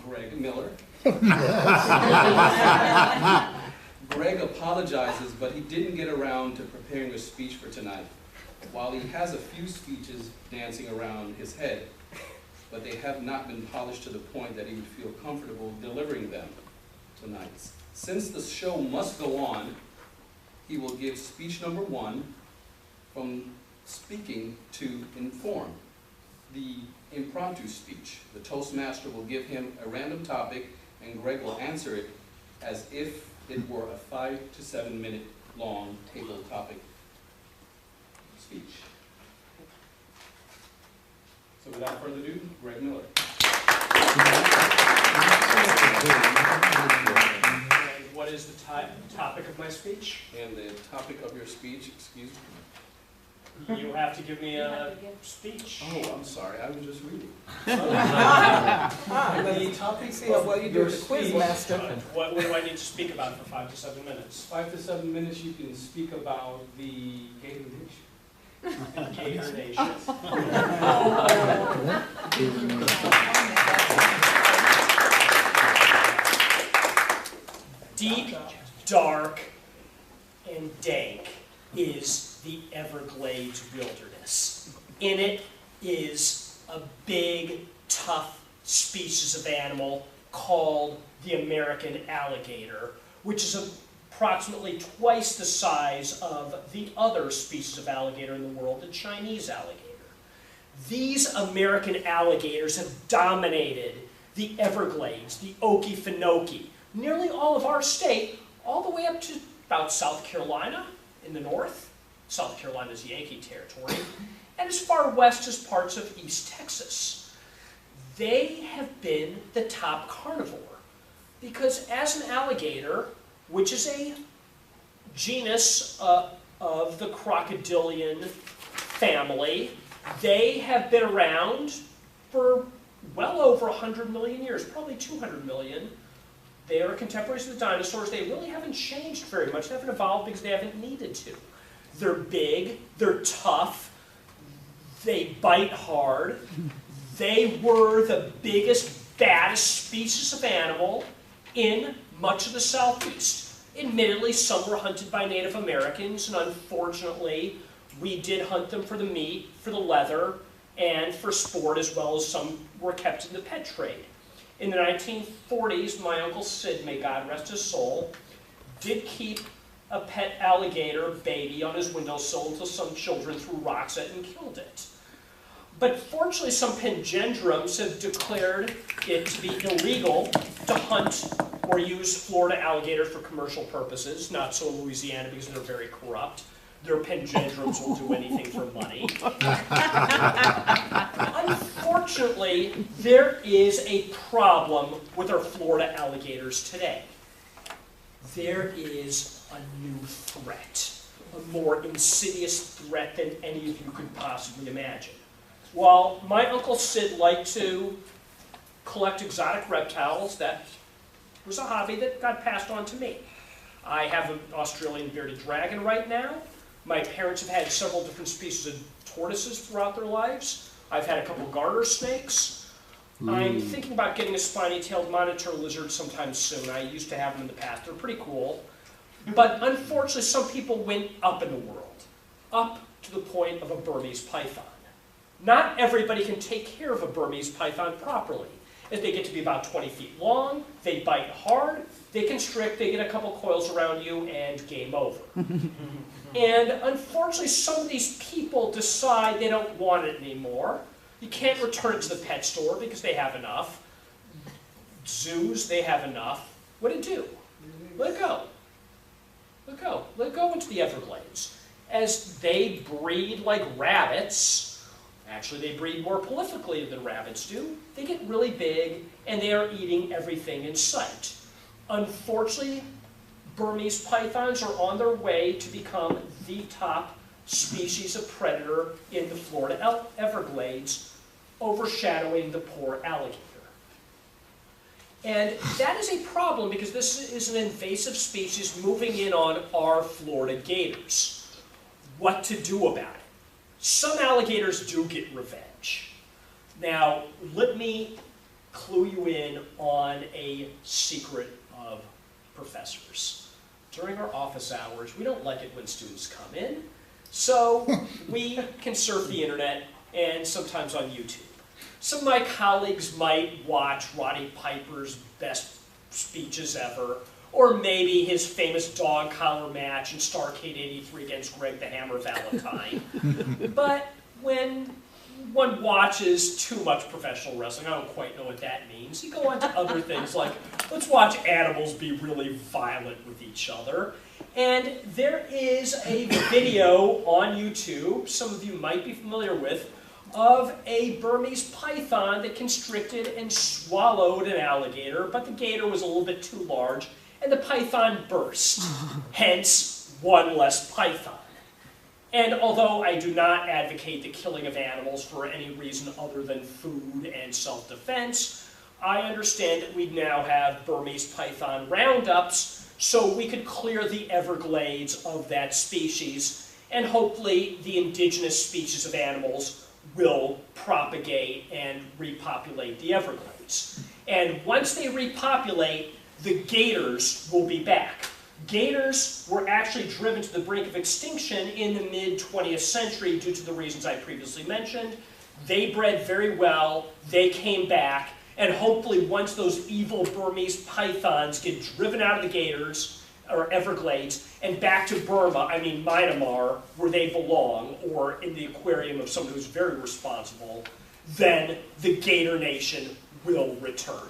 Greg Miller. Greg apologizes, but he didn't get around to preparing a speech for tonight. While he has a few speeches dancing around his head, but they have not been polished to the point that he would feel comfortable delivering them tonight. Since the show must go on, he will give speech number 1 from speaking to inform, the impromptu speech. The Toastmaster will give him a random topic and Greg will answer it as if it were a 5 to 7 minute long table topic speech. So without further ado, Greg Miller. And what is the topic of my speech? And the topic of your speech, excuse me. You have to give me a speech. Oh, I'm sorry, I was just reading. The topic of well, you do the quiz master. What do I need to speak about for 5 to 7 minutes? 5 to 7 minutes, you can speak about the Gator Nation. Gator Nation. Deep, dark, and dank is the Everglades wilderness. In it is a big, tough species of animal called the American alligator, which is approximately twice the size of the other species of alligator in the world, the Chinese alligator. These American alligators have dominated the Everglades, the Okefenokee, nearly all of our state, all the way up to about South Carolina in the north. South Carolina's Yankee territory, and as far west as parts of East Texas. They have been the top carnivore because as an alligator, which is a genus of the crocodilian family, they have been around for well over 100 million years, probably 200 million. They are contemporaries of the dinosaurs. They really haven't changed very much. They haven't evolved because they haven't needed to. They're big, they're tough, they bite hard. They were the biggest, baddest species of animal in much of the Southeast. Admittedly, some were hunted by Native Americans, and unfortunately, we did hunt them for the meat, for the leather, and for sport, as well as some were kept in the pet trade. In the 1940s, my Uncle Sid, may God rest his soul, did keep a pet alligator baby on his windowsill until some children threw rocks at it and killed it. But fortunately, some pengendrums have declared it to be illegal to hunt or use Florida alligators for commercial purposes, not so in Louisiana because they're very corrupt. Their pengendrums will do anything for money. Unfortunately, there is a problem with our Florida alligators today. There is a new threat, a more insidious threat than any of you could possibly imagine. While my Uncle Sid liked to collect exotic reptiles, that was a hobby that got passed on to me. I have an Australian bearded dragon right now. My parents have had several different species of tortoises throughout their lives. I've had a couple garter snakes. I'm thinking about getting a spiny-tailed monitor lizard sometime soon. I used to have them in the past. They're pretty cool. But unfortunately, some people went up in the world, up to the point of a Burmese python. Not everybody can take care of a Burmese python properly. As they get to be about 20 feet long, they bite hard, they constrict, they get a couple coils around you, and game over. And unfortunately, some of these people decide they don't want it anymore. You can't return it to the pet store because they have enough. Zoos, they have enough. What do you do? Let it go. Let it go. Let it go into the Everglades. As they breed like rabbits, actually they breed more prolifically than rabbits do, they get really big and they are eating everything in sight. Unfortunately, Burmese pythons are on their way to become the top species of predator in the Florida Everglades, overshadowing the poor alligator. And that is a problem because this is an invasive species moving in on our Florida gators. What to do about it? Some alligators do get revenge. Now, let me clue you in on a secret of professors. During our office hours, we don't like it when students come in, so we can surf the internet and sometimes on YouTube. Some of my colleagues might watch Roddy Piper's best speeches ever, or maybe his famous dog collar match in Starrcade '83 against Greg the Hammer Valentine. But when one watches too much professional wrestling, I don't quite know what that means. You go on to other things like, let's watch animals be really violent with each other. And there is a video on YouTube, some of you might be familiar with, of a Burmese python that constricted and swallowed an alligator, but the gator was a little bit too large, and the python burst. Hence, one less python. And although I do not advocate the killing of animals for any reason other than food and self-defense, I understand that we now have Burmese python roundups so we could clear the Everglades of that species, and hopefully the indigenous species of animals will propagate and repopulate the Everglades. And once they repopulate, the gators will be back. Gators were actually driven to the brink of extinction in the mid-20th century due to the reasons I previously mentioned. They bred very well, they came back, and hopefully once those evil Burmese pythons get driven out of the gators, or Everglades, and back to Burma, I mean Myanmar, where they belong, or in the aquarium of someone who's very responsible, then the Gator Nation will return.